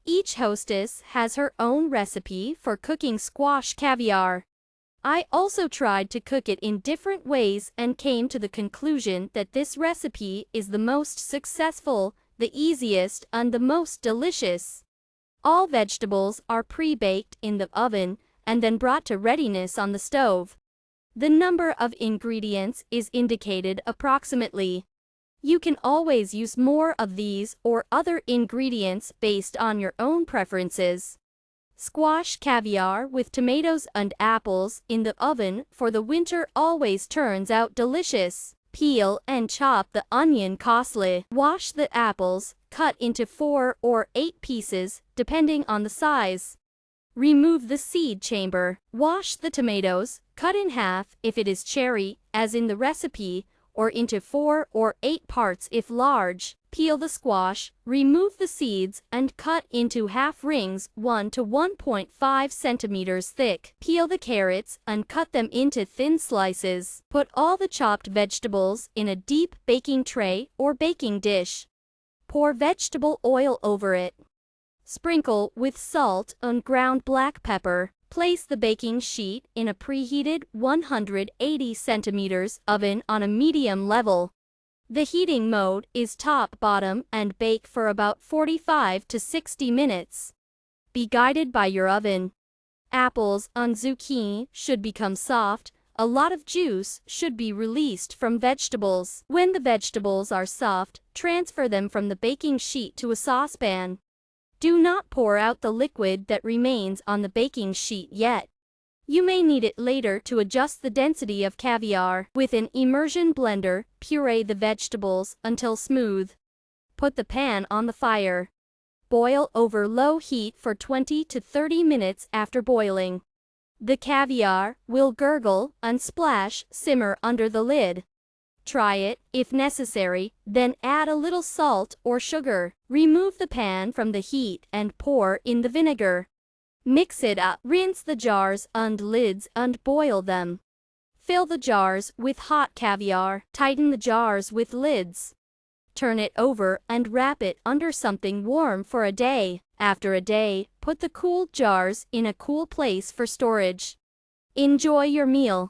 Each hostess has her own recipe for cooking squash caviar. I also tried to cook it in different ways and came to the conclusion that this recipe is the most successful, the easiest, and the most delicious. All vegetables are pre-baked in the oven and then brought to readiness on the stove. The number of ingredients is indicated approximately. You can always use more of these or other ingredients based on your own preferences. Squash caviar with tomatoes and apples in the oven for the winter always turns out delicious. Peel and chop the onion costly. Wash the apples, cut into 4 or 8 pieces, depending on the size. Remove the seed chamber. Wash the tomatoes, cut in half if it is cherry, as in the recipe, or into 4 or 8 parts if large. Peel the squash, remove the seeds, and cut into half rings 1 to 1.5 centimeters thick. Peel the carrots and cut them into thin slices. Put all the chopped vegetables in a deep baking tray or baking dish. Pour vegetable oil over it. Sprinkle with salt and ground black pepper. Place the baking sheet in a preheated 180 centimeters oven on a medium level. The heating mode is top-bottom and bake for about 45 to 60 minutes. Be guided by your oven. Apples and zucchini should become soft. A lot of juice should be released from vegetables. When the vegetables are soft, transfer them from the baking sheet to a saucepan. Do not pour out the liquid that remains on the baking sheet yet. You may need it later to adjust the density of caviar. With an immersion blender, puree the vegetables until smooth. Put the pan on the fire. Boil over low heat for 20 to 30 minutes after boiling. The caviar will gurgle and splash. Simmer under the lid. Try it, if necessary, then add a little salt or sugar. Remove the pan from the heat and pour in the vinegar. Mix it up. Rinse the jars and lids and boil them. Fill the jars with hot caviar. Tighten the jars with lids. Turn it over and wrap it under something warm for a day. After a day, put the cooled jars in a cool place for storage. Enjoy your meal.